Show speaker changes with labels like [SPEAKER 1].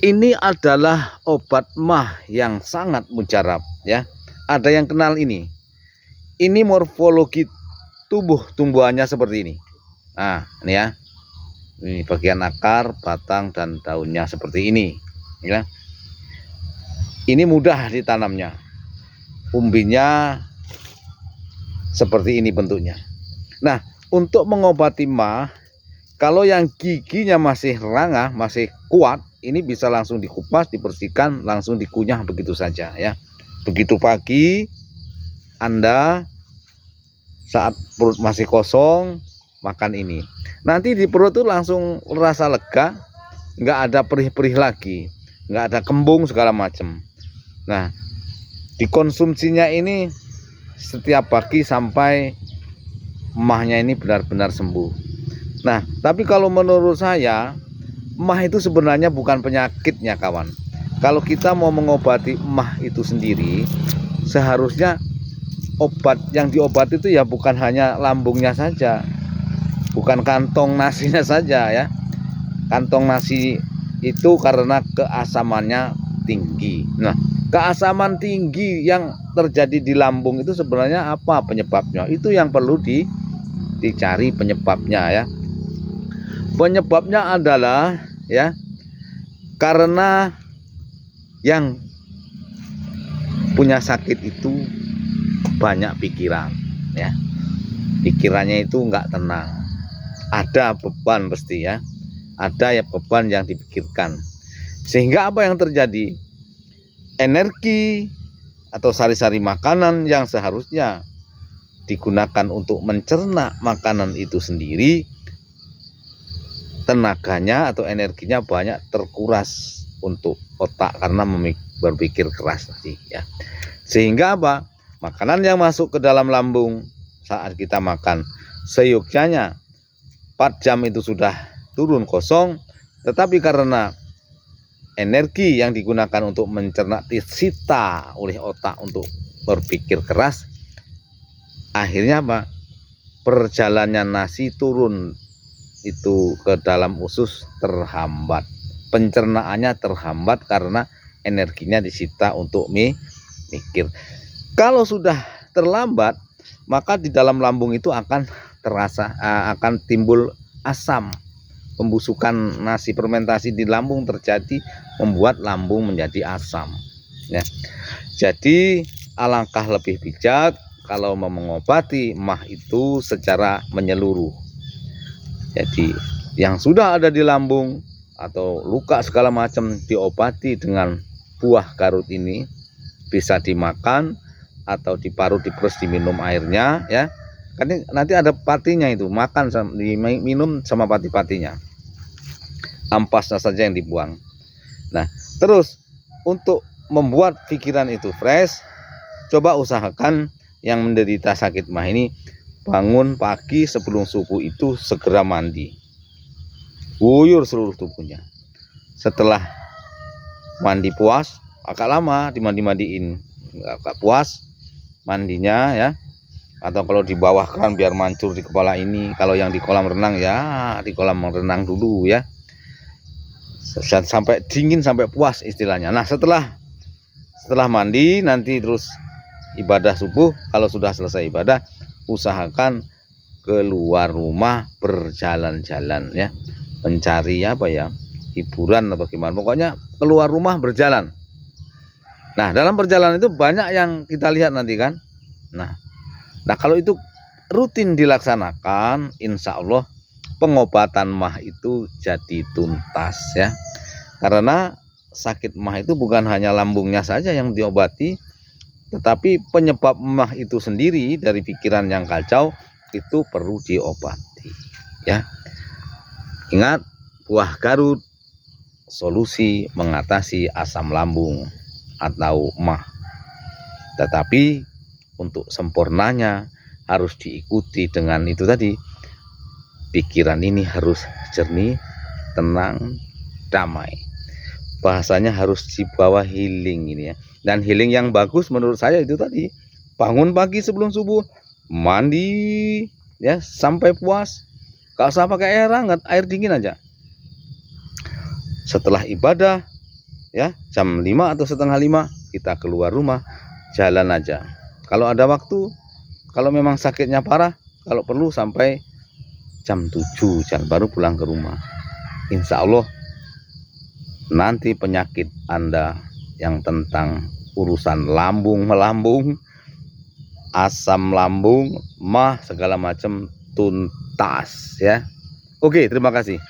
[SPEAKER 1] Ini adalah obat mah yang sangat mujarab ya. Ada yang kenal ini. Ini morfologi tumbuhannya seperti ini. Nah, ini ya. Ini bagian akar, batang dan daunnya seperti ini ya. Ini mudah ditanamnya. Umbinya seperti ini bentuknya. Nah, untuk mengobati mah, kalau yang giginya masih rangah, masih kuat, ini bisa langsung dikupas, dibersihkan, langsung dikunyah begitu saja ya. Begitu pagi Anda saat perut masih kosong makan ini. Nanti di perut tuh langsung rasa lega, nggak ada perih-perih lagi, nggak ada kembung segala macam. Nah, dikonsumsinya ini setiap pagi sampai mahnya ini benar-benar sembuh. Nah, tapi kalau menurut saya mah itu sebenarnya bukan penyakitnya kawan. Kalau kita mau mengobati mah itu sendiri, seharusnya obat yang diobati itu ya bukan hanya lambungnya saja, bukan kantong nasinya saja ya. Kantong nasi itu karena keasamannya tinggi. Nah, keasaman tinggi yang terjadi di lambung itu sebenarnya apa penyebabnya? Itu yang perlu dicari penyebabnya ya. Penyebabnya adalah ya karena yang punya sakit itu banyak pikiran ya. Pikirannya itu enggak tenang. Ada beban pasti ya. Ada ya beban yang dipikirkan. Sehingga apa yang terjadi? Energi atau sari-sari makanan yang seharusnya digunakan untuk mencerna makanan itu sendiri, tenaganya atau energinya banyak terkuras untuk otak karena berpikir keras tadi ya. Sehingga apa? Makanan yang masuk ke dalam lambung saat kita makan seyogyanya 4 jam itu sudah turun kosong, tetapi karena energi yang digunakan untuk mencerna disita oleh otak untuk berpikir keras, akhirnya apa? Perjalanan nasi turun itu ke dalam usus terhambat, pencernaannya terhambat karena energinya disita untuk mikir. Kalau sudah terlambat, maka di dalam lambung itu akan akan timbul asam, pembusukan nasi, fermentasi di lambung terjadi, membuat lambung menjadi asam ya. Jadi alangkah lebih bijak kalau mau mengobati mah itu secara menyeluruh. Jadi yang sudah ada di lambung atau luka segala macam diobati dengan buah garut ini, bisa dimakan atau diparut, diperes, diminum airnya ya. Kan nanti ada patinya itu, makan diminum sama pati-patinya. Ampasnya saja yang dibuang. Nah, terus untuk membuat pikiran itu fresh, coba usahakan yang menderita sakit mah ini bangun pagi sebelum subuh itu segera mandi, guyur seluruh tubuhnya. Setelah mandi puas, agak lama dimandi-mandiin, agak puas mandinya ya. Atau kalau di bawah kan biar mancur di kepala ini. Kalau yang di kolam renang ya di kolam renang dulu ya, sampai dingin, sampai puas istilahnya. Nah, setelah mandi nanti terus ibadah subuh. Kalau sudah selesai ibadah, usahakan keluar rumah berjalan-jalan ya, mencari apa ya, hiburan atau gimana, pokoknya keluar rumah berjalan. Nah, dalam perjalanan itu banyak yang kita lihat nanti kan. Nah kalau itu rutin dilaksanakan, insya Allah pengobatan mah itu jadi tuntas ya. Karena sakit mah itu bukan hanya lambungnya saja yang diobati, tetapi penyebab mah itu sendiri dari pikiran yang kacau itu perlu diobati ya. Ingat, buah garut solusi mengatasi asam lambung atau mah. Tetapi untuk sempurnanya harus diikuti dengan itu tadi, pikiran ini harus jernih, tenang, damai. Bahasanya harus dibawa healing ini ya. Dan healing yang bagus menurut saya itu tadi, bangun pagi sebelum subuh, mandi ya sampai puas, gak usah pakai air hangat, air dingin aja. Setelah ibadah ya, jam 5 atau setengah 5 kita keluar rumah, jalan aja. Kalau ada waktu, kalau memang sakitnya parah, kalau perlu sampai jam 7 baru pulang ke rumah. Insya Allah nanti penyakit Anda yang tentang urusan lambung melambung, asam lambung, mah segala macam tuntas ya. Oke, terima kasih.